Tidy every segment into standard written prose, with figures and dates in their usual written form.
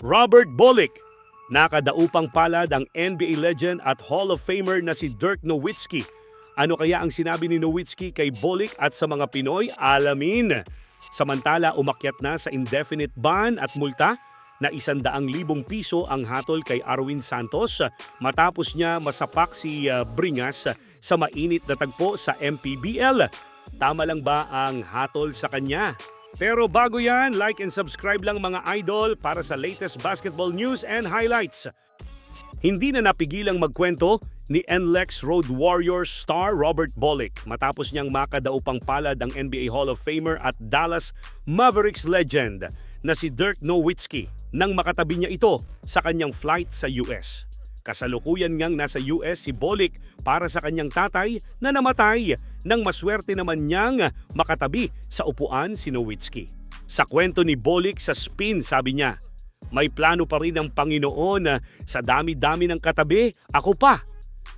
Robert Bolick. Nakadaupang palad ang NBA legend at Hall of Famer na si Dirk Nowitzki. Ano kaya ang sinabi ni Nowitzki kay Bolick at sa mga Pinoy? Alamin. Samantala, umakyat na sa indefinite ban at multa na 100,000 piso ang hatol kay Arwin Santos matapos niya masapak si Bringas sa mainit na tagpo sa MPBL. Tama lang ba ang hatol sa kanya? Pero bago yan, like and subscribe lang mga idol para sa latest basketball news and highlights. Hindi na napigilang magkwento ni NLEX Road Warriors star Robert Bolick matapos niyang makadaupang palad ang NBA Hall of Famer at Dallas Mavericks legend na si Dirk Nowitzki nang makatabi niya ito sa kanyang flight sa US. Kasalukuyan ngang nasa US si Bolick para sa kanyang tatay na namatay nang maswerte naman niyang makatabi sa upuan si Nowitzki. Sa kwento ni Bolick sa spin, sabi niya, may plano pa rin ang Panginoon sa dami-dami ng katabi, ako pa.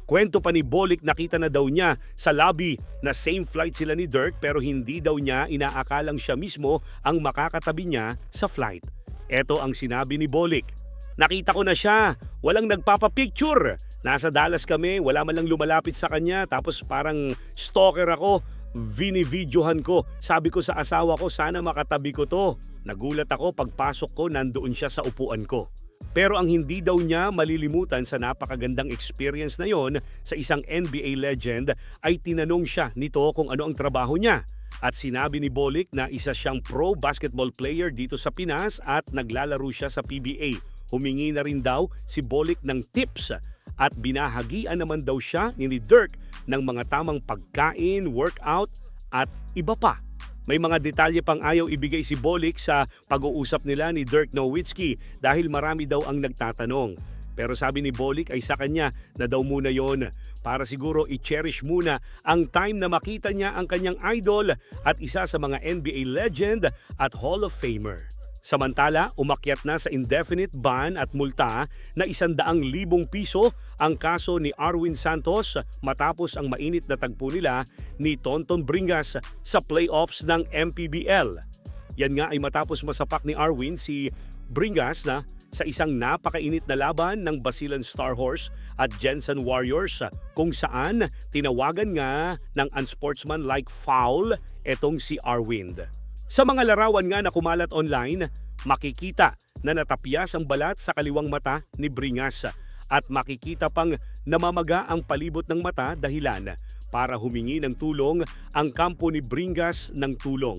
Kwento pa ni Bolick, nakita na daw niya sa lobby na same flight sila ni Dirk pero hindi daw niya inaakalang siya mismo ang makakatabi niya sa flight. Ito ang sinabi ni Bolick. Nakita ko na siya, walang nagpapapicture. Nasa Dallas kami, wala man lang lumalapit sa kanya tapos parang stalker ako. Vini-videohan ko. Sabi ko sa asawa ko, sana makatabi ko to. Nagulat ako pagpasok ko, nandoon siya sa upuan ko. Pero ang hindi daw niya malilimutan sa napakagandang experience na yon sa isang NBA legend ay tinanong siya nito kung ano ang trabaho niya. At sinabi ni Bolick na isa siyang pro basketball player dito sa Pinas at naglalaro siya sa PBA. Humingi na rin daw si Bolick ng tips at binahagian naman daw siya ni Dirk ng mga tamang pagkain, workout at iba pa. May mga detalye pang ayaw ibigay si Bolick sa pag-uusap nila ni Dirk Nowitzki dahil marami daw ang nagtatanong. Pero sabi ni Bolick ay sa kanya na daw muna yon para siguro i-cherish muna ang time na makita niya ang kanyang idol at isa sa mga NBA legend at Hall of Famer. Samantala, umakyat na sa indefinite ban at multa na 100,000 piso ang kaso ni Arwin Santos matapos ang mainit na tagpo nila ni Tonton Bringas sa playoffs ng MPBL. Yan nga ay matapos masapak ni Arwin si Bringas na sa isang napakainit na laban ng Basilan Star Horse at Jensen Warriors kung saan tinawagan nga ng unsportsmanlike foul etong si Arwin. Sa mga larawan nga na kumalat online, makikita na natapyas ang balat sa kaliwang mata ni Bringas at makikita pang namamaga ang palibot ng mata dahilan para humingi ng tulong ang kampo ni Bringas ng tulong.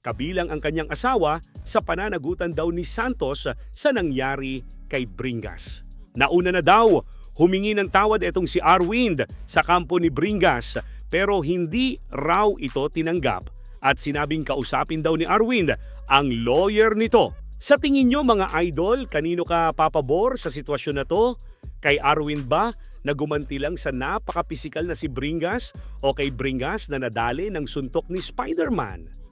Kabilang ang kanyang asawa sa pananagutan daw ni Santos sa nangyari kay Bringas. Nauna na daw, humingi ng tawad itong si Arwin sa kampo ni Bringas pero hindi raw ito tinanggap. At sinabing kausapin daw ni Arwin ang lawyer nito. Sa tingin nyo mga idol, kanino ka papabor sa sitwasyon na to? Kay Arwin ba na gumanti lang sa napaka-pisikal na si Bringas o kay Bringas na nadali ng suntok ni Spider-Man?